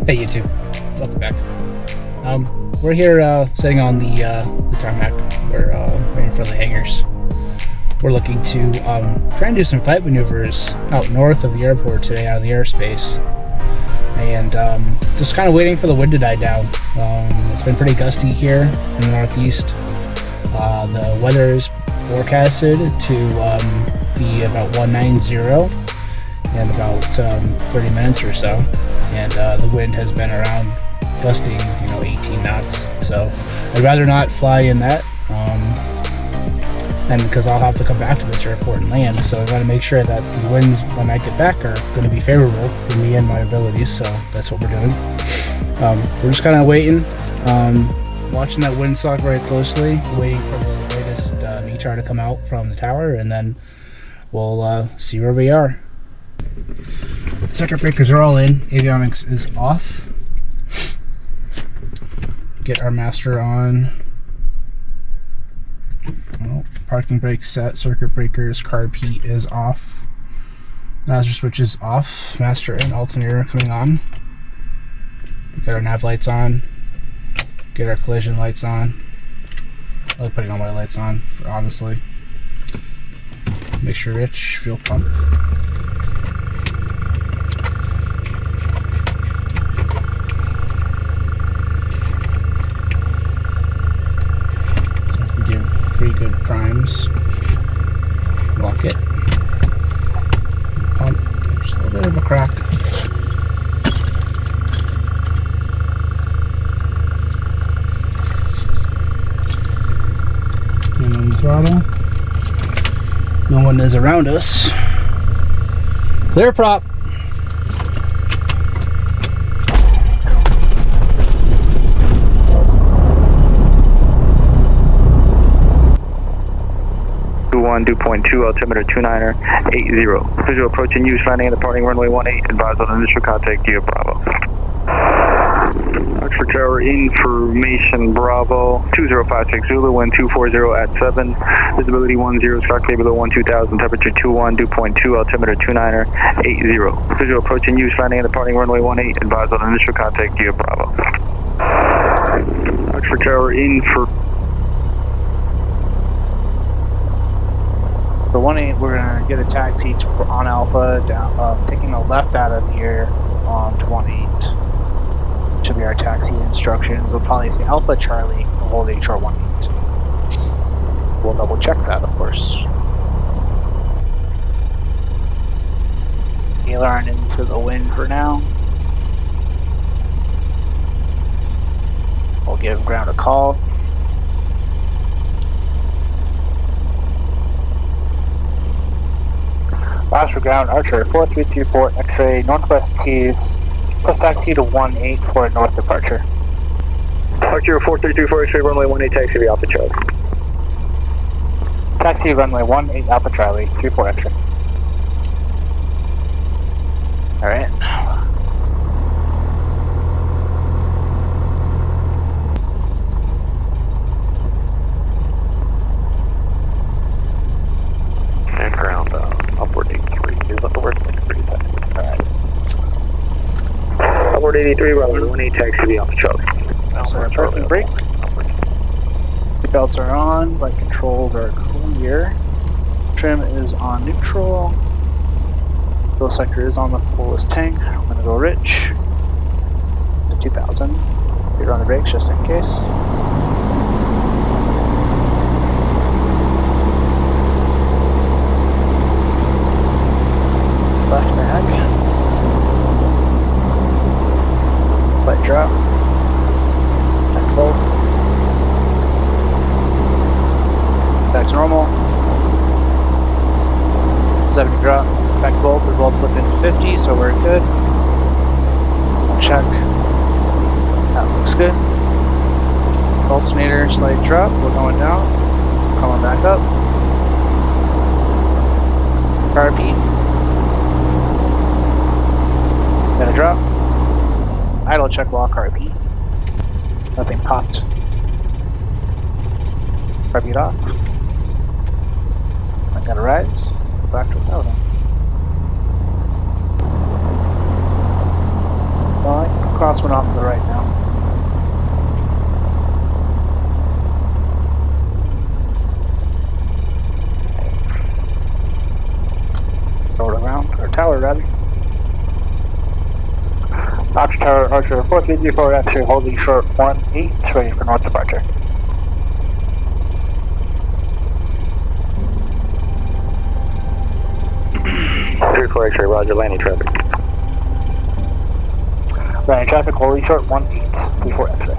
Hey YouTube, welcome back. We're here sitting on the tarmac. We're waiting for the hangars. We're looking to try and do some flight maneuvers out north of the airport today, out of the airspace, and just kind of waiting for the wind to die down. It's been pretty gusty here in the northeast. The weather is forecasted to be about 190 in about 30 minutes or so, and the wind has been around gusting 18 knots, so I'd rather not fly in that, and because I'll have to come back to this airport and land, so I got to make sure that the winds when I get back are going to be favorable for me and my abilities. So that's what we're doing. We're just kind of waiting, watching that windsock very closely, waiting for the latest METAR to come out from the tower, and then we'll see where we are. Circuit breakers are all in, avionics is off. Get our master on. Well, parking brake set, circuit breakers, carb heat is off. Master switch is off, master and alternator coming on. Get our nav lights on. Get our collision lights on. I like putting all my lights on, honestly. Mixture rich, fuel pump. Three good primes. Lock it. Pump. Just a little bit of a crack. Minimum throttle. No one is around us. Clear prop. 2.2, altimeter 29er 80. Visual approaching use, landing and departing runway 18. Advise on initial contact via Bravo. Oxford Tower information Bravo 2056 Zulu, wind 240 at 7. Visibility 10, sky clear below 12,000, temperature 21, dew point 2, altimeter 29er 80. Visual approaching use, landing and departing runway 18. Advise on initial contact via Bravo. Oxford Tower information. The 18, we're gonna get a taxi on Alpha, down, taking a left out of here on 28. Should be our taxi instructions. We'll probably say Alpha Charlie, hold HR 18. We'll double check that, of course. Aileron into the wind for now. We'll give ground a call. Last for ground, Archer 4334, X-ray, Northwest Keys, plus taxi to 18 for a north departure. Archer 4334, X-ray, runway 18, taxi to Alpha Charlie. Taxi runway 18, Alpha Charlie, 34 X-ray. Alright. And ground, upward 83. Is that the word? Alright. Upward 83, runway 18, taxi to Alpha Charlie. Also, parking brake. Belts are on, light controls are clear. Trim is on neutral. Fuel sector is on the fullest tank. I'm gonna go rich. To 2000. Hit on the brakes just in case. Left mag. Light drop. Tank full. Back to normal. 70 drop. Back to bolt. We're both flipping to 50, so we're good. Check. That looks good. Alternator slight drop. We're going down. Coming back up. Carb heat. Got a drop. Idle check while carb heat. Nothing popped. Carb heat off. I got a rise. Go back to 1000. Cross one off to the right now. Tower around, or tower rather. Ox Tower, Archer 4334, X-ray holding short 18, ready for north departure. Three four X-ray, roger, landing traffic. Landing traffic holding short 1834 X-ray.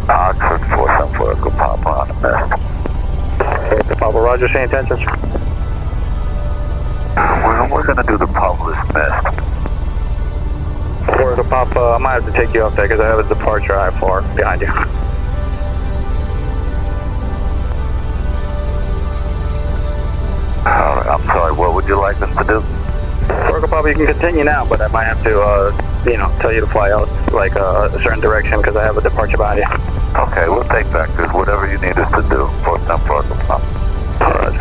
Oxford 474, go pop on the mist. The Papa, roger, same intentions. We're gonna do the Pablo's mist. Or the Papa, I might have to take you off there because I have a departure I-4 behind you. I'm sorry, what would you like us to do? Orca Papa, you can continue now, but I might have to, tell you to fly out like a certain direction because I have a departure behind you. Okay, we'll take vectors, whatever you need us to do. For Orca Papa. Alright.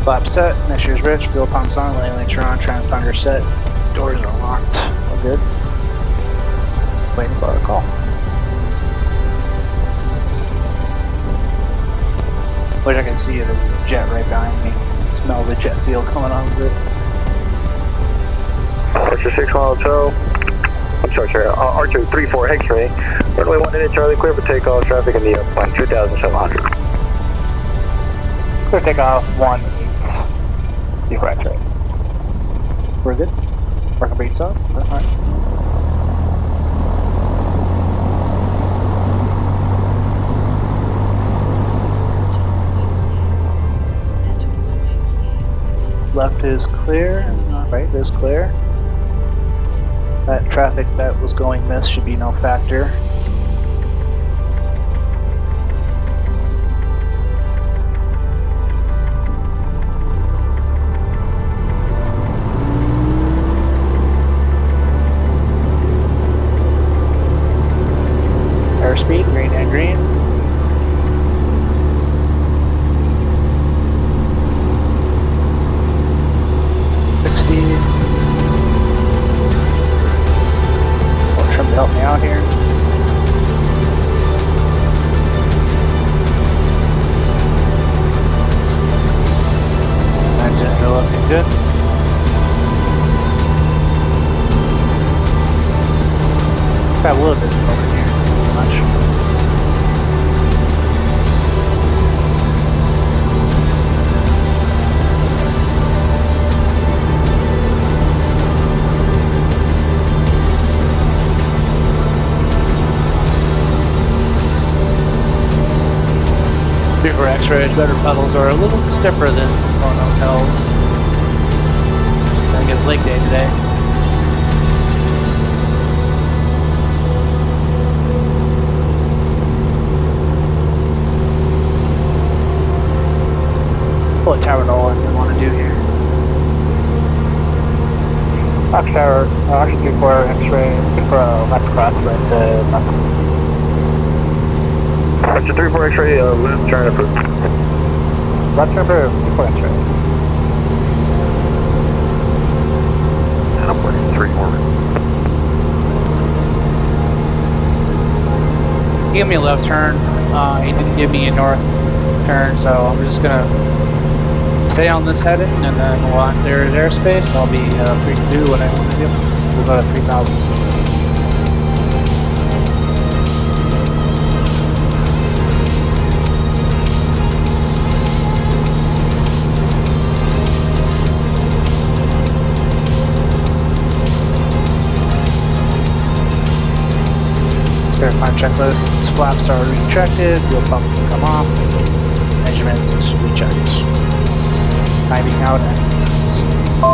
Flap set, measures rich, fuel pumps on, landing lights are on, transponder set, doors are locked. All good. Waiting for a call. Wish I could see it as a jet right behind me. Smell the jet fuel coming on with it. Archer 610. I'm sorry, Archer 34 X-ray. Runway 18 Charlie, clear for takeoff, traffic in the upwind 2,700. Clear takeoff 1834 X-ray. We're good. Working beats up. Alright. Left is clear, right is clear. That traffic that was going miss should be no factor. Airspeed, green and green. Help me out here. Engines are looking good. Got a little bit over here, not much. For X-rays, better pedals are a little stiffer than some phone hotels. I think it's leg day today. Pull a tower to all I want to do here. Fox Tower, Archer 34 X-ray, for left cross, right to left. Archer 34 X-ray, left turn approved. Left turn for 34 X-ray. And I'm working 3-4. He gave me a left turn. He didn't give me a north turn, so I'm just gonna stay on this heading, and then while there is airspace, I'll be free to do what I want to do. We'll go to 3,000. Verifying checklists, flaps are rechecked, fuel pump can come off, measurements rechecked. Timing out and I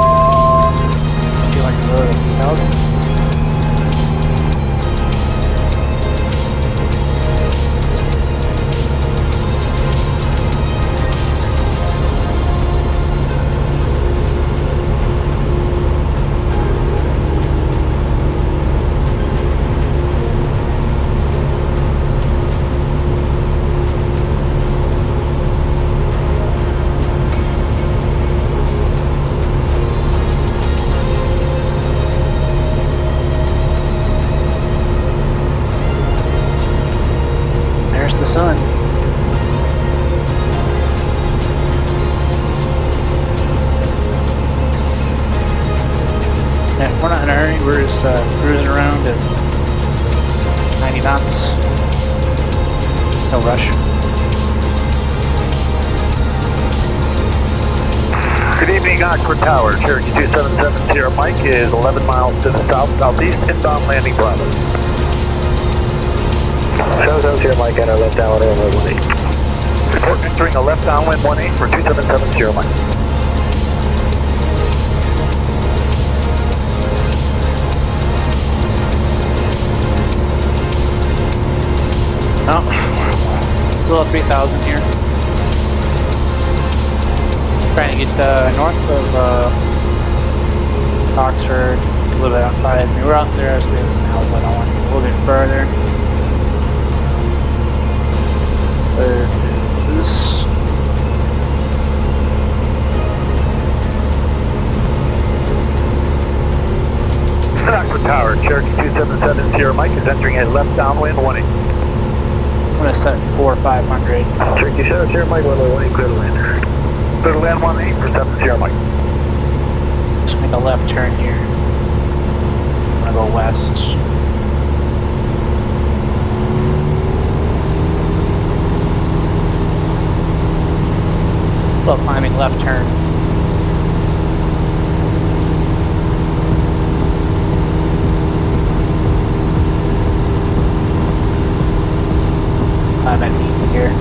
feel like a road of 2,000. No rush. Good evening, Oxford Tower. Cherokee 2770 Mike is 11 miles to the south-southeast, inbound landing Bravo. 770 Mike, enter left downwind 18. Report entering a left downwind 18 for 2770 Mike. No. Still at 3,000 here. Trying to get north of Oxford, a little bit outside. I mean, we're out there, so we have some help, but I want to get a little bit further. There is. Oxford Tower, Cherokee 2770 Mike is entering a left downwind 18. I'm going to set 4,500. Cherokee 70 Mike, runway 18, clear to land. Clear to land 18 for 70 Mike. Just make a left turn here. I'm going to go west. Well, climbing left turn. I'm at easy here.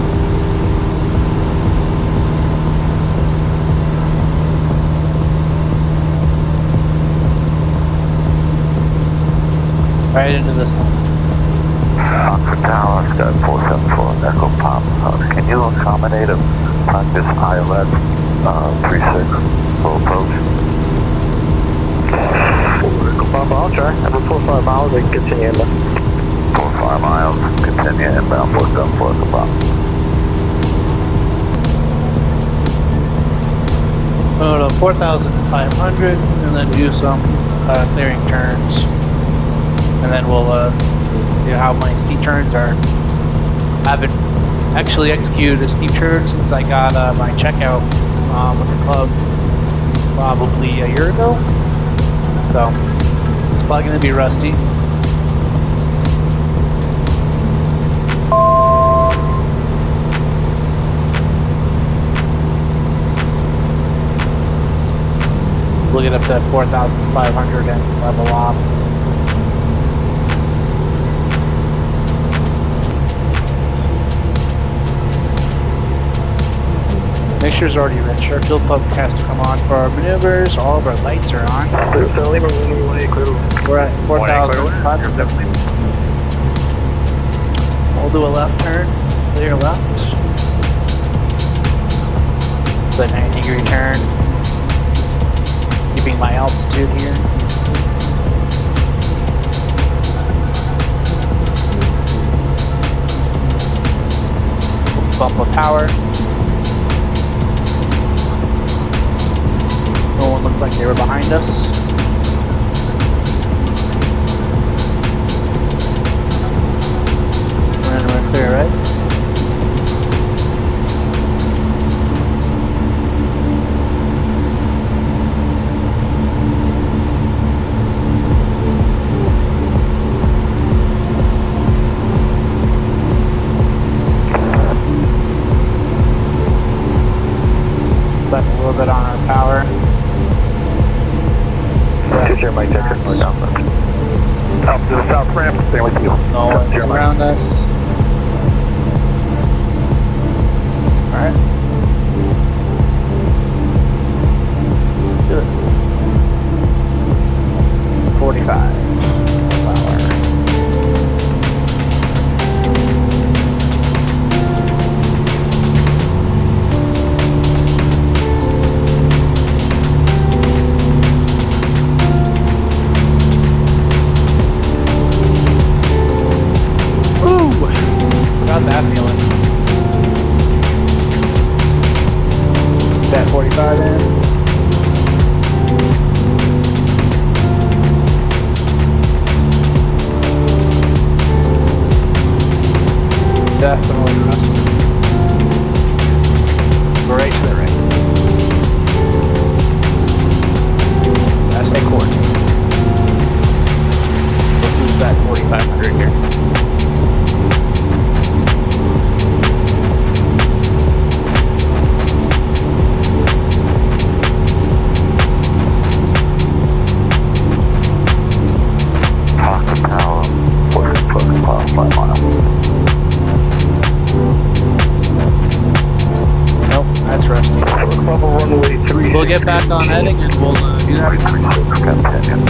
Right into this one. Oxford Tower, Scott 474, Echo Pop. Can you accommodate a practice ILS 36 full approach? Echo Papa, I'll try. After 4 or 5 miles, we can continue inbound. 4 or 5 miles, continue inbound 474 Echo Pop. Go to 4,500 and then do some clearing turns. And then we'll see how my steep turns are. I haven't actually executed a steep turn since I got my checkout with the club probably a year ago. So it's probably going to be rusty. We'll get up to 4,500 and level off. Mixture's already rich. Our fuel pump has to come on for our maneuvers. All of our lights are on. We're at 4,500. We'll do a left turn, clear left. It's a 90-degree turn. Keeping my altitude here. Bump of power. No one looked like they were behind us. We're clear, right? Back a little bit on our power. Teacher Mike, check it. Out to the south ramp, stay with you. No one's around us. Alright. Do it. 45. Power. Got that feeling. That 45 in. Definitely rusty. Right to the right. I stay court. Let's lose that 4,500 here. We'll get back on heading and we'll do that again. 336, continue.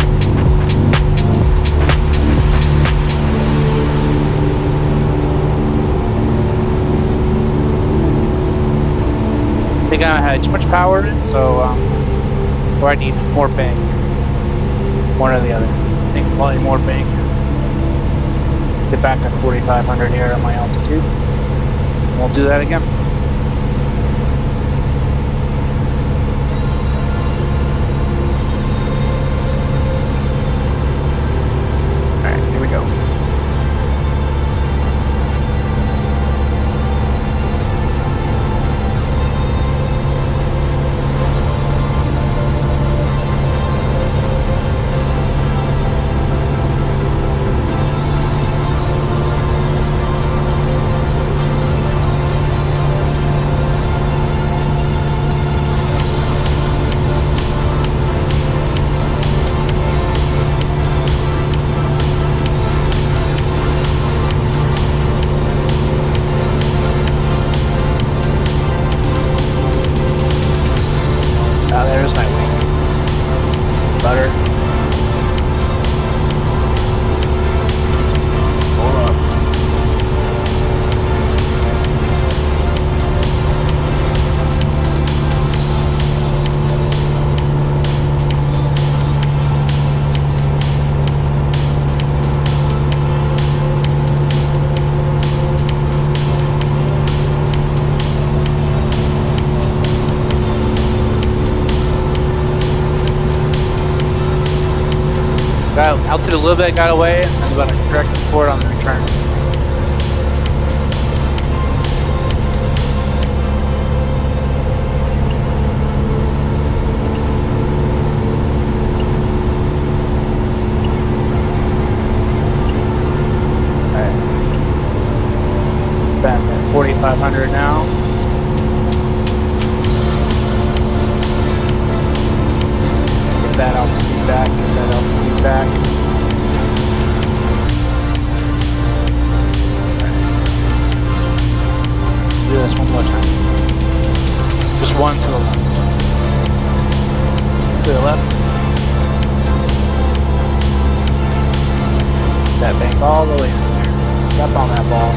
I think I had too much power in, so or I need more bank. One or the other. I think probably more bank. Get back to 4,500 here on my altitude. We'll do that again. Alright, here we go. There's my wing. Butter. Hold up. Got altitude a little bit, got away, and I'm about to correct forward on the return. Alright. Back at 4,500 now. Get that altitude back, get that altitude back. Do this one more time. Just one to the left. To the left. That bank all the way in there. Step on that ball.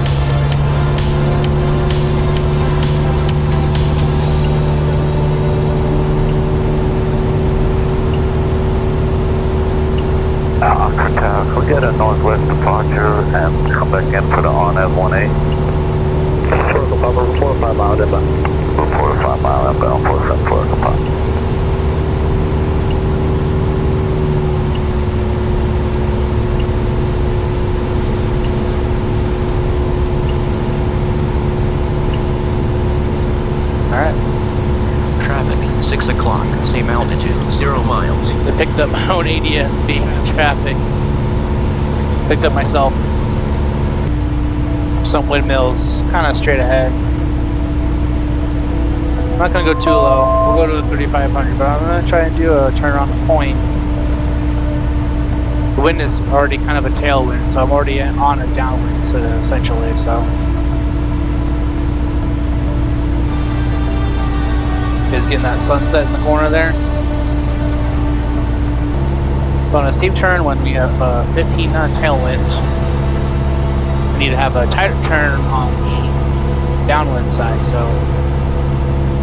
Contact, we get a northwest departure and come back in for the on at 18. Circle Papa, 4 or 5 mile inbound. 4 or 5 mile inbound, 474 departure. Alright. Traffic, 6 o'clock, same altitude, 0 miles. I picked up my own ADS-B traffic. Picked up myself. Some windmills, kind of straight ahead. I'm not going to go too low. We'll go to the 3,500, but I'm going to try and do a turn around the point. The wind is already kind of a tailwind, so I'm already on a downwind, so essentially, so. Is getting that sunset in the corner there. So on a steep turn, when we have 15 knot tailwind, we need to have a tighter turn on the downwind side. So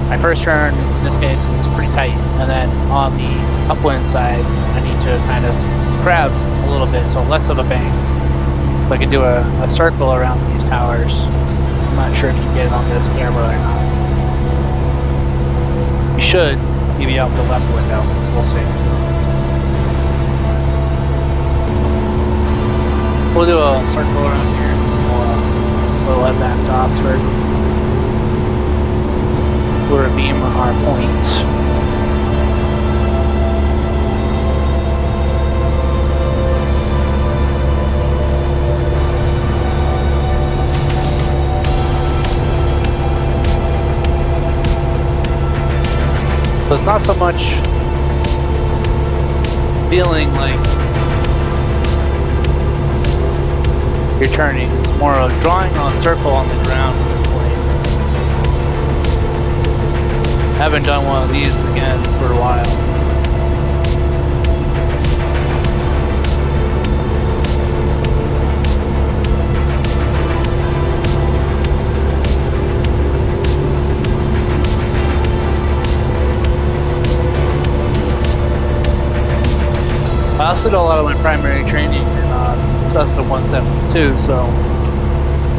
my first turn, in this case, is pretty tight, and then on the upwind side, I need to kind of crab a little bit, so less of a bank. So I can do a circle around these towers. I'm not sure if you can get it on this camera or not. You should give you out the left window. We'll see. We'll do a circle around here. We'll head back to Oxford. We'll beam our points. So it's not so much feeling like you're turning, it's more of drawing a circle on the ground with the plane. Haven't done one of these again for a while. I also do a lot of my primary training in Cessna 172, so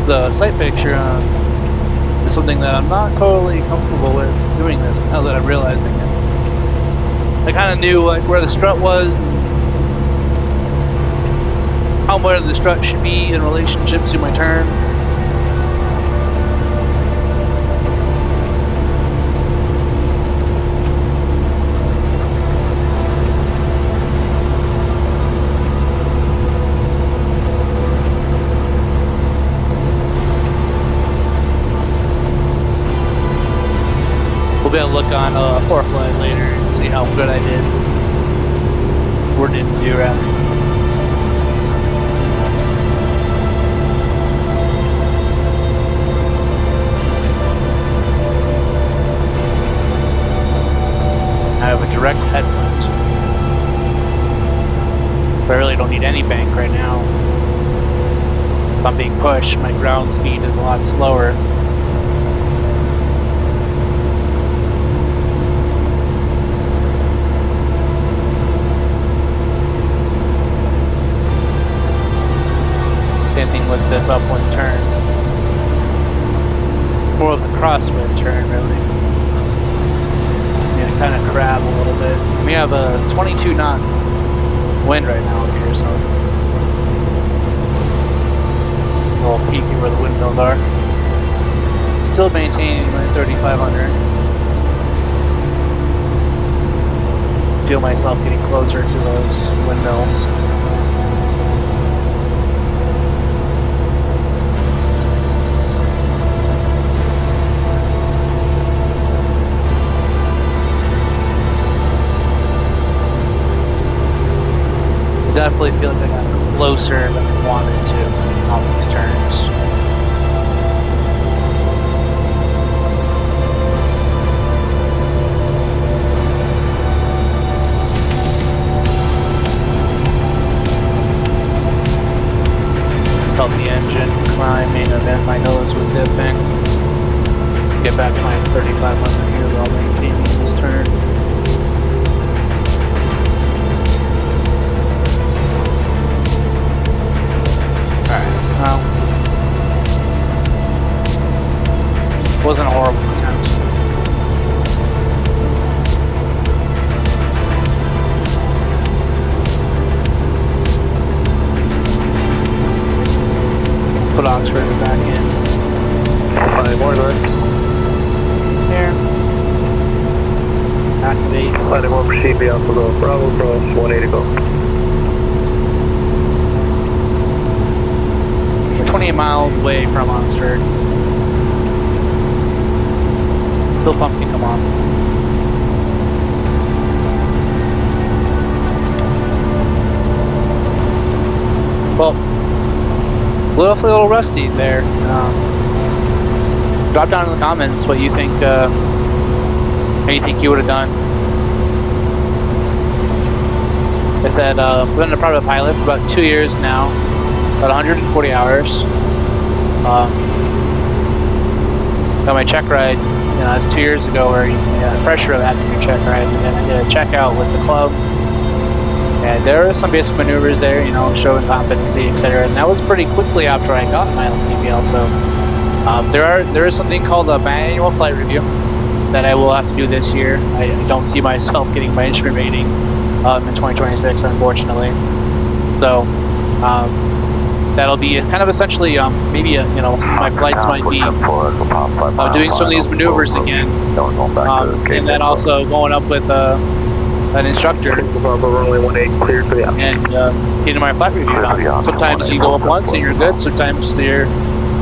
the sight picture is something that I'm not totally comfortable with doing this now that I'm realizing it. I kind of knew like where the strut was, how where the strut should be in relationship to my turn. We'll be able to look on fourth flight later and see how good I did, or didn't do rather. I have a direct headwind. But I really don't need any bank right now. If I'm being pushed, my ground speed is a lot slower. Same thing with this upwind turn. More of a crosswind turn, really. Yeah, kind of crab a little bit. We have a 22 knot wind right now up here, so a little peeky where the windmills are. Still maintaining my 3,500. Feel myself getting closer to those windmills. I definitely feel like I got closer than I wanted to on these turns. Felt the engine climbing and then my nose was dipping. Get back to my 3,500 here while maintaining this turn. Well, wasn't a horrible attempt. Put Oxford back in. 5 more north. There. Activate. 5 more proceed, be Alpha Go. Bravo, cross, 180 go. 28 miles away from Oxford. Still pump can come on. Well, a little rusty there. Drop down in the comments what you think. How you think you would have done. I said I've been a private pilot for about 2 years now. About 140 hours. Got my check ride, that's 2 years ago where you had the pressure of having your check ride, and then I did a check out with the club. And there were some basic maneuvers there, showing competency, etc. And that was pretty quickly after I got my PPL. So there is something called a biannual flight review that I will have to do this year. I don't see myself getting my instrument rating in 2026, unfortunately. So that'll be kind of essentially maybe my flights might be doing some of these maneuvers again, and then also going up with an instructor and getting my flight review done. Sometimes you go up once and you're good. Sometimes you're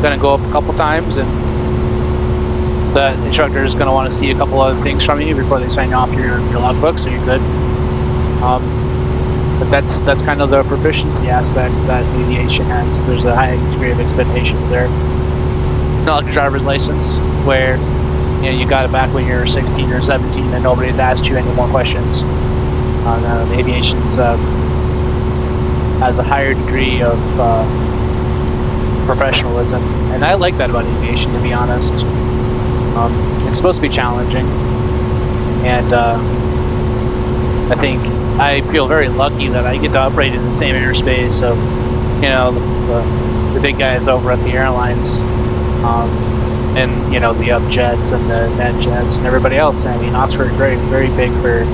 gonna go up a couple times and the instructor is gonna want to see a couple other things from you before they sign off your logbook, so you're good. But that's kind of the proficiency aspect that aviation has. There's a high degree of expectations there. Not like a driver's license, where you got it back when you're 16 or 17 and nobody's asked you any more questions. Aviation's has a higher degree of professionalism, and I like that about aviation, to be honest. It's supposed to be challenging, and I think I feel very lucky that I get to operate in the same airspace of, the big guys over at the airlines, and the up jets and the net jets and everybody else. I mean, Oxford is very, very big for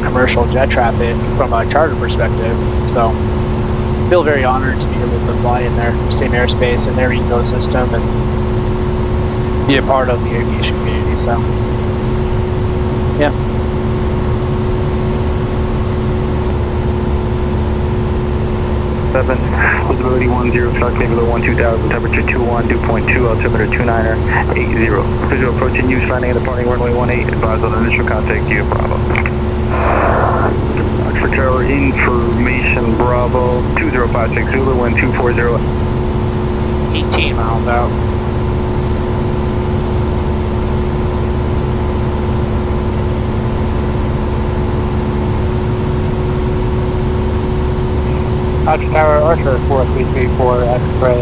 commercial jet traffic from a charter perspective. So I feel very honored to be able to fly in their same airspace and their ecosystem and be a part of the aviation community. So yeah. Visibility 10, stock below 12,000, temperature 21, dew point 2, altimeter 29er, 80. Visual approaching you, landing and departing runway 18, advise on initial contact to Bravo. Oxford Tower, information Bravo, 2056 Zulu, wind 240. 18 miles out. Oxford Tower, Archer 4334, X-ray,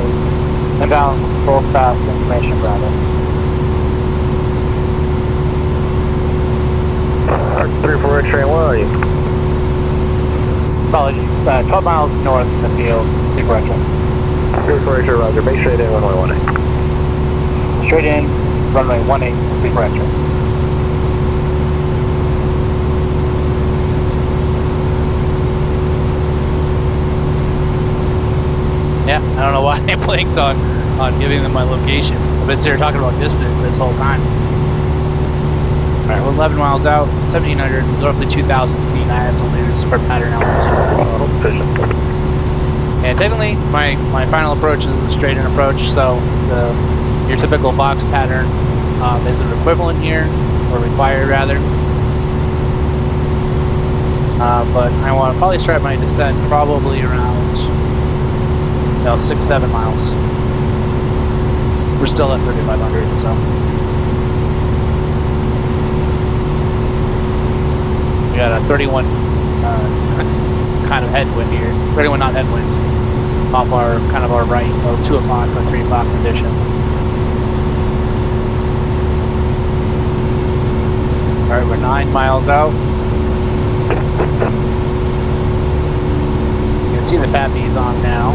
and down full fast information Bravo. Archer 34 X-ray, where are you? Apologies, 12 miles north in the field, big Russia. 34 X-ray, roger, make straight in runway 18. Straight in, runway 18, big Russia. Yeah, I don't know why I blinked on giving them my location. I've been sitting here talking about distance this whole time. Alright, we're 11 miles out, 1,700, roughly 2,000 feet I have to lose for pattern altitude. And technically, my final approach is a straight-in approach, so your typical box pattern is an equivalent here, or required rather. But I want to probably start my descent probably around 6-7 miles. We're still at 3,500, so we got a 31 kind of headwind here. 31 knot headwind off our right, 2 o'clock or 3 o'clock condition. All right, we're 9 miles out. You can see the PPL's on now.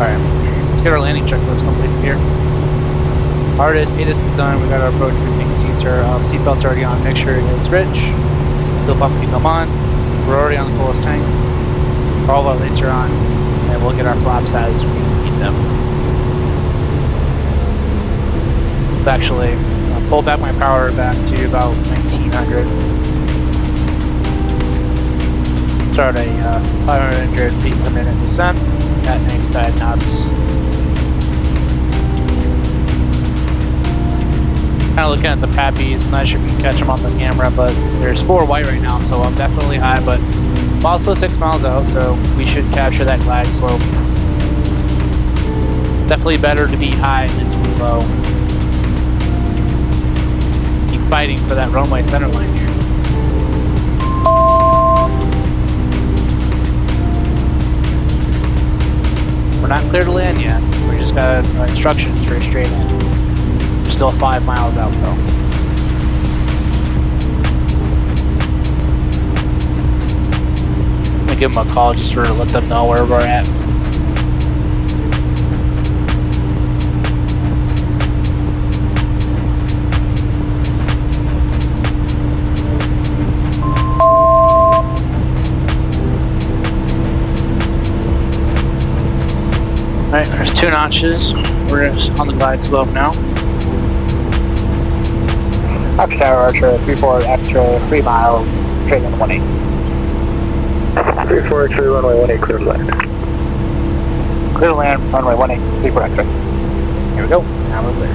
Alright, let's get our landing checklist completed here. Hard ATIS is done, we got our approach briefing seats, our seatbelts already on, make sure it's rich. Fuel pump can come on. We're already on the coolest tank. All of our lights are on, and we'll get our flaps as we need them. Let's actually pull back my power back to about 1900. Start a 500 feet per minute descent at 95 knots. Kind of looking at the PPLs, I'm not sure if you can catch them on the camera, but there's 4 white right now, so I'm definitely high, but I'm also 6 miles out, so we should capture that glide slope. Definitely better to be high than to be low. Keep fighting for that runway center line here. We're not clear to land yet. We just got instructions for a straight in. We're still 5 miles out though. I'm gonna give them a call just to let them know where we're at. Alright, there's 2 notches. We're just on the glide slope now. Oxford Tower, Archer 34 extra 3 miles, straight in 18. 34 X-ray, runway 18, clear to land. Clear to land, runway 18, 34 X-ray. Here we go. Now we're clear.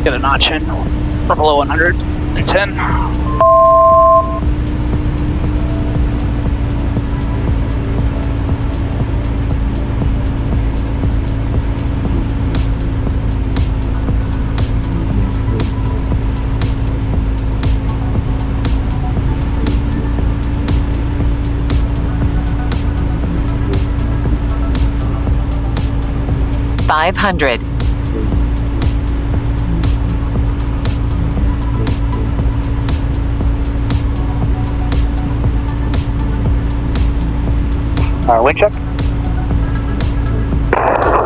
Get a notch in. We're below 110. $500. Wind check.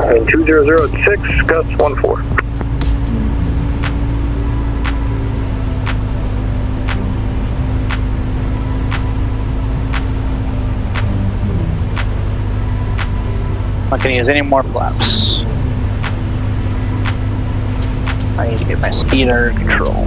And 2006, gust 14. Not gonna use any more flaps. I need to get my speed under control.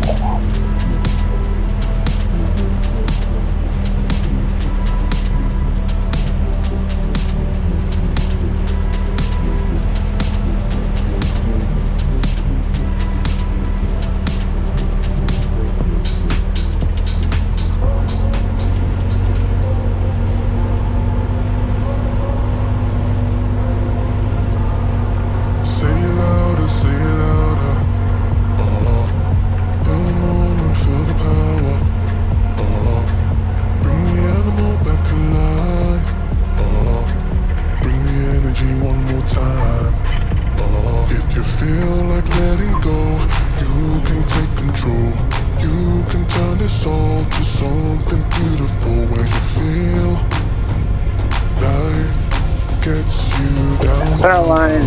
Center line,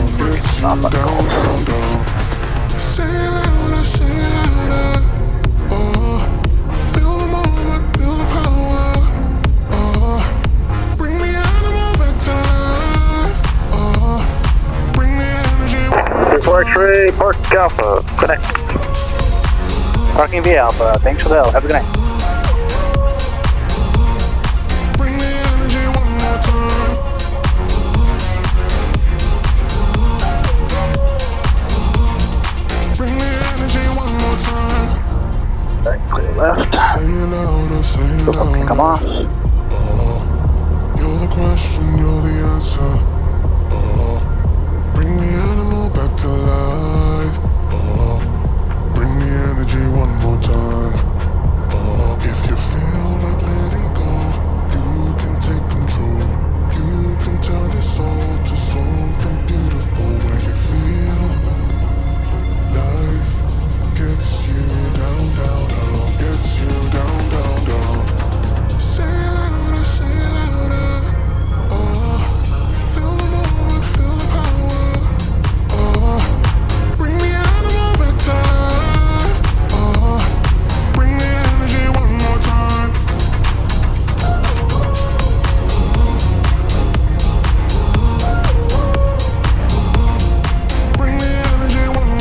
stop it. X-ray, Park Alpha, connect. Parking via Alpha. Thanks for the help. Have a good night. Clear left. Come off. You're the question, you're the answer.